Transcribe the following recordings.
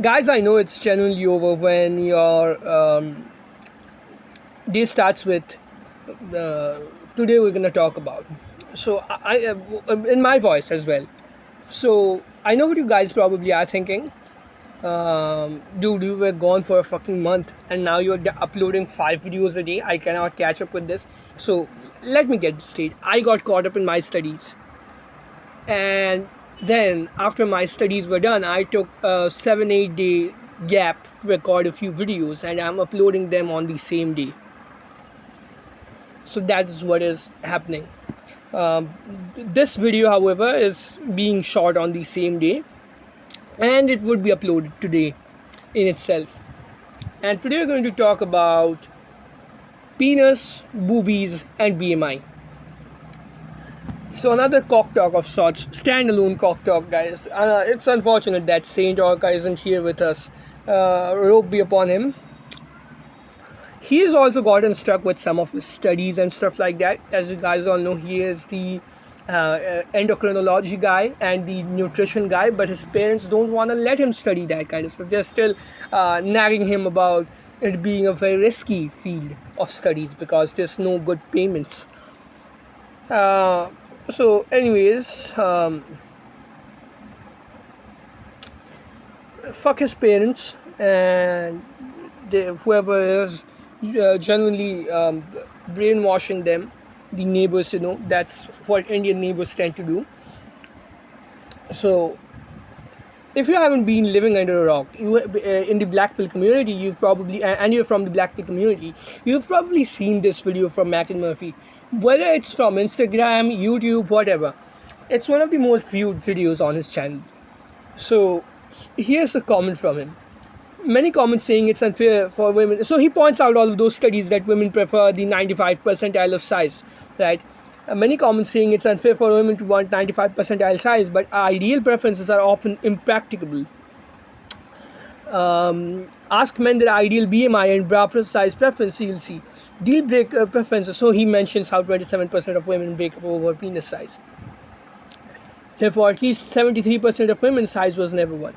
Guys, I know it's genuinely over when your day starts with uh, today we're going to talk about. So, in my voice as well. So, I know what you guys probably are thinking. Dude, you were gone for a fucking month and now you're uploading 5 videos a day. I cannot catch up with this. So, let me get this straight. I got caught up in my studies. And then, after my studies were done, I took a 7-8 day gap to record a few videos and I'm uploading them on the same day. So that is what is happening. This video, however, is being shot on the same day and it would be uploaded today in itself. And today we're going to talk about penis, boobies, and BMI. So another cock talk of sorts, standalone cock talk, guys. It's unfortunate that Saint Orca isn't here with us. Rope be upon him. He has also gotten stuck with some of his studies and stuff like that. As you guys all know, he is the endocrinology guy and the nutrition guy, but his parents don't want to let him study that kind of stuff. They're still nagging him about it being a very risky field of studies because there's no good payments. So anyways, fuck his parents and whoever is genuinely brainwashing them, the neighbors, that's what Indian neighbors tend to do. So if you haven't been living under a rock, in the black pill community, you've probably, and you're from the black pill community, you've probably seen this video from Mac and Murphy. Whether it's from Instagram, YouTube, whatever, it's one of the most viewed videos on his channel. So here's a comment from him. Many comments saying it's unfair for women. So he points out all of those studies that women prefer the 95th percentile of size, right? Many comments saying it's unfair for women to want 95th percentile size, but ideal preferences are often impracticable. Ask men their ideal BMI and bra size preference, you'll see. Deal breaker preferences. So he mentions how 27% of women break up over penis size. Therefore, at least 73% of women's size was never one.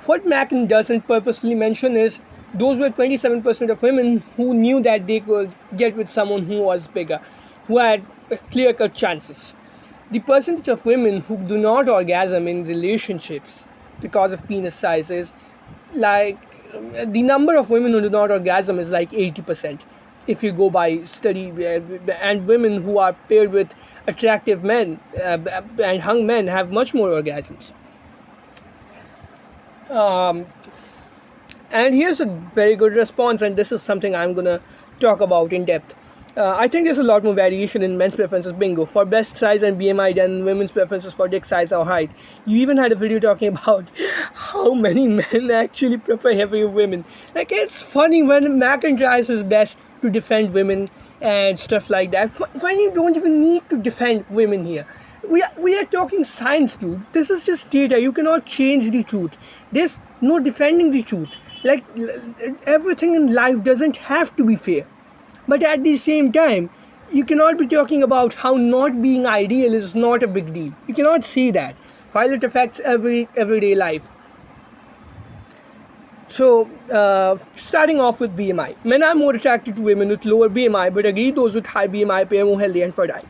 What Mackin doesn't purposefully mention is those were 27% of women who knew that they could get with someone who was bigger, who had clear-cut chances. The percentage of women who do not orgasm in relationships because of penis size is like the number of women who do not orgasm is like 80%. If you go by study, and women who are paired with attractive men and hung men have much more orgasms. And here's a very good response, and this is something I'm gonna talk about in depth. I think there's a lot more variation in men's preferences, bingo, for breast size and BMI than women's preferences for dick size or height. You even had a video talking about how many men actually prefer heavier women. Like, it's funny when Mackin tries his best to defend women and stuff like that. When you don't even need to defend women here. We are talking science, dude. This is just data. You cannot change the truth. There's no defending the truth. Like, everything in life doesn't have to be fair. But at the same time, you cannot be talking about how not being ideal is not a big deal. You cannot say that, while it affects everyday life. So, starting off with BMI. Men are more attracted to women with lower BMI, but agree those with high BMI appear more healthy and fertile.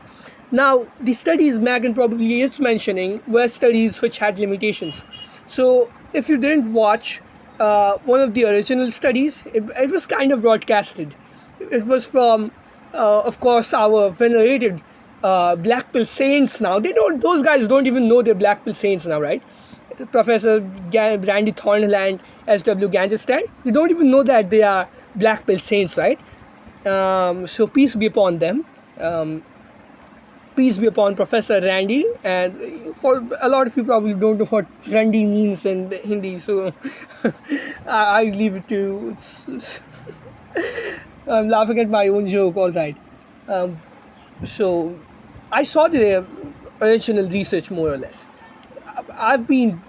Now, the studies Megan probably is mentioning were studies which had limitations. So, if you didn't watch one of the original studies, it was kind of broadcasted. It was from, of course, our venerated black pill saints now. Those guys don't even know they're black pill saints now, right? Professor Randy Thornhill, S.W. Gangestan, they don't even know that they are black pill saints, right? So peace be upon them. Peace be upon Professor Randy. And for a lot of you probably don't know what Randy means in Hindi, so I leave it to... I'm laughing at my own joke, all right. So I saw the original research more or less. I've been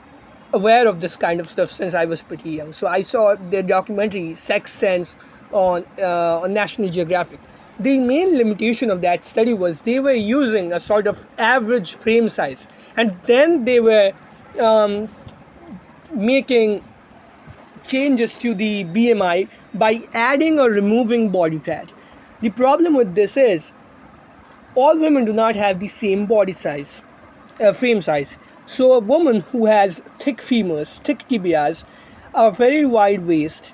aware of this kind of stuff since I was pretty young. So I saw their documentary Sex Sense on National Geographic. The main limitation of that study was they were using a sort of average frame size, and then they were making changes to the BMI by adding or removing body fat. The problem with this is all women do not have the same body size, frame size. So a woman who has thick femurs, thick tibias, a very wide waist,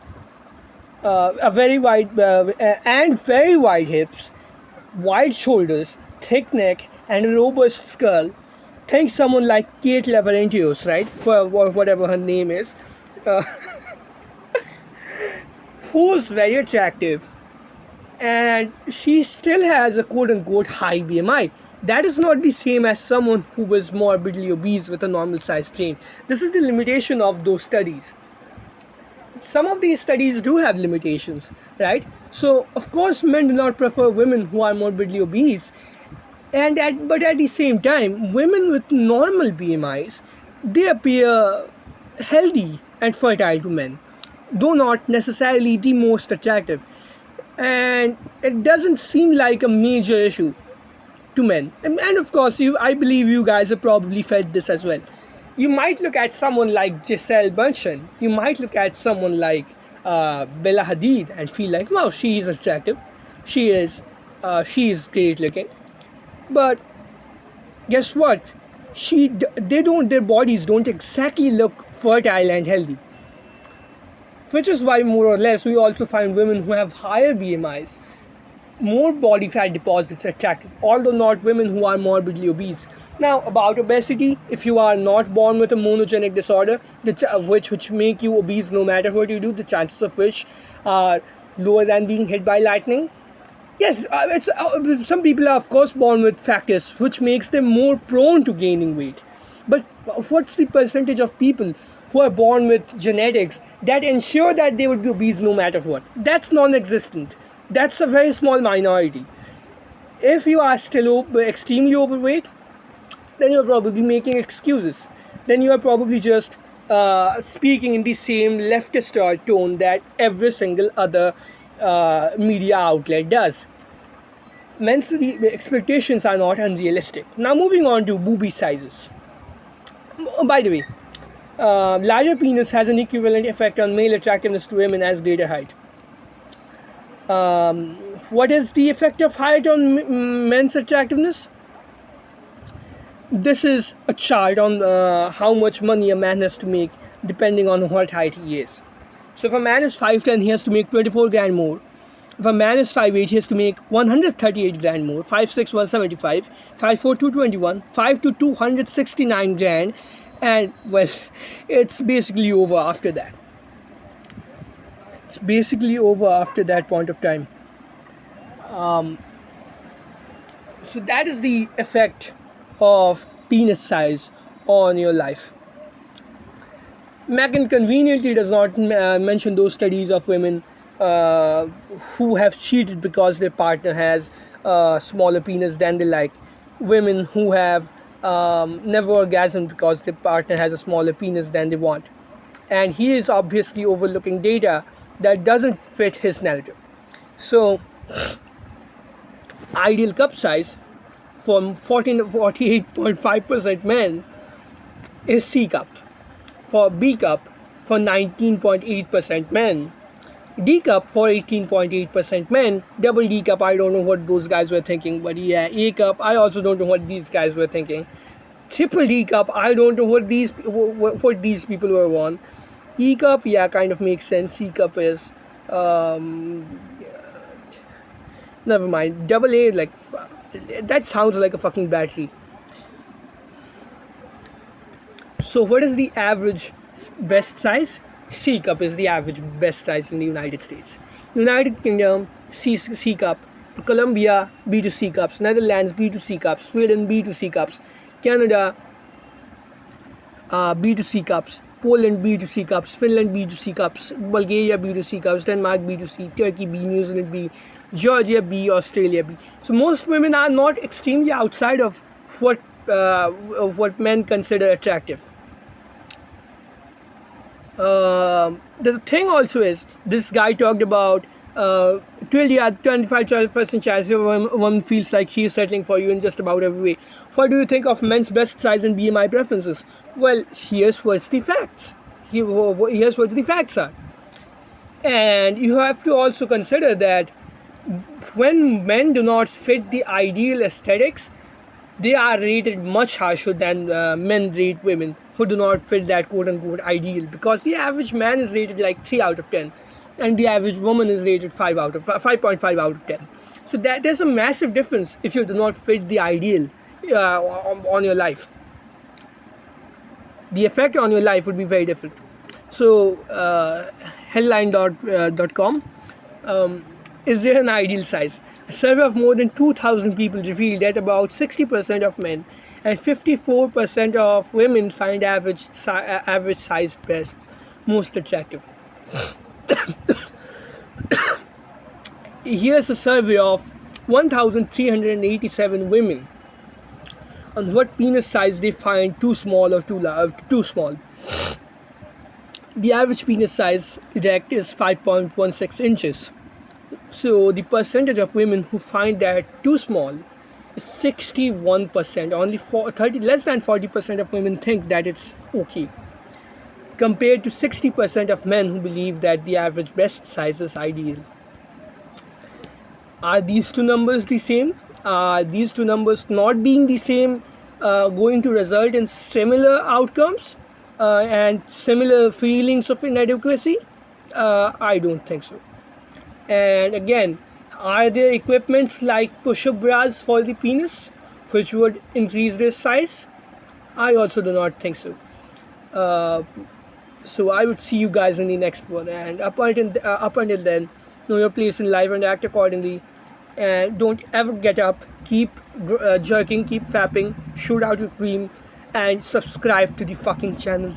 a very wide and very wide hips, wide shoulders, thick neck, and a robust skull. Think someone like Kate Lavrentios, right? For whatever her name is, uh, who's very attractive, and she still has a quote unquote high BMI. That is not the same as someone who was morbidly obese with a normal sized frame. This is the limitation of those studies. Some of these studies do have limitations, right? So, of course, men do not prefer women who are morbidly obese, but at the same time, women with normal BMIs, they appear healthy and fertile to men, though not necessarily the most attractive. And it doesn't seem like a major issue to men. And of course, I believe you guys have probably felt this as well. You might look at someone like Giselle Bundchen, you might look at someone like Bella Hadid and feel like, wow, she is attractive, she is great looking. But guess what? Their bodies don't exactly look fertile and healthy. Which is why, more or less, we also find women who have higher BMIs, more body fat deposits attractive, although not women who are morbidly obese. Now, about obesity, if you are not born with a monogenic disorder, which make you obese no matter what you do, the chances of which are lower than being hit by lightning. Yes, some people are of course born with factors which makes them more prone to gaining weight. But what's the percentage of people who are born with genetics that ensure that they would be obese no matter what? That's non-existent. That's a very small minority. If you are still extremely overweight, then you're probably making excuses. Then you are probably just speaking in the same leftist tone that every single other media outlet does. Men's expectations are not unrealistic. Now, moving on to boobie sizes. Oh, by the way, larger penis has an equivalent effect on male attractiveness to women as greater height. What is the effect of height on men's attractiveness? This is a chart on how much money a man has to make depending on what height he is. So if a man is 5'10", he has to make 24 grand more. If a man is 5'8", he has to make 138 grand more. 5'6", 175. 5'4", 221. 5'2", 269 grand. And, well, it's basically over after that. It's basically over after that point of time. So that is the effect of penis size on your life. Megan conveniently does not mention those studies of women who have cheated because their partner has a smaller penis than they like. Women who have never orgasmed because their partner has a smaller penis than they want. And he is obviously overlooking data that doesn't fit his narrative. So, ideal cup size from 14 to 48.5% men is C cup. For B cup for 19.8% men. D cup for 18.8% men. Double D cup, I don't know what those guys were thinking, but yeah, A cup, I also don't know what these guys were thinking. Triple D cup, I don't know what these people were on. E cup, yeah, kind of makes sense. C cup is never mind. Double A, like, that sounds like a fucking battery. So what is the average best size? C cup is the average best size in the United States. United Kingdom, C cup. Colombia, B to C cups. Netherlands, B to C cups. Sweden, B to C cups. Canada, B to C cups. Poland, B to C cups. Finland, B to C cups. Bulgaria, B to C cups. Denmark, B to C. Turkey, B. New Zealand, B. Georgia, B. Australia, B. So most women are not extremely outside of what men consider attractive. The thing also is, this guy talked about 25% chance if a woman feels like she is settling for you in just about every way. What do you think of men's best size and BMI preferences? Well, here's what's the facts. Here's what the facts are. And you have to also consider that when men do not fit the ideal aesthetics, they are rated much harsher than men rate women who do not fit that quote unquote ideal, because the average man is rated like 3 out of 10 and the average woman is rated 5.5 out of 10. So that there's a massive difference if you do not fit the ideal on your life. The effect on your life would be very different. So headline.com, is there an ideal size? A survey of more than 2,000 people revealed that about 60% of men and 54% of women find average sized breasts most attractive. Here's a survey of 1,387 women on what penis size they find too small or too small. The average penis size erect is 5.16 inches. So the percentage of women who find that too small is 61%. Only less than 40% of women think that it's okay, compared to 60% of men who believe that the average breast size is ideal. Are these two numbers the same? Are these two numbers not being the same going to result in similar outcomes and similar feelings of inadequacy? I don't think so. And again, are there equipments like push-up bras for the penis which would increase their size? I also do not think so. So I would see you guys in the next one, and up until then, know your place in life and act accordingly. And don't ever get up. Keep jerking, keep fapping, shoot out your cream, and subscribe to the fucking channel.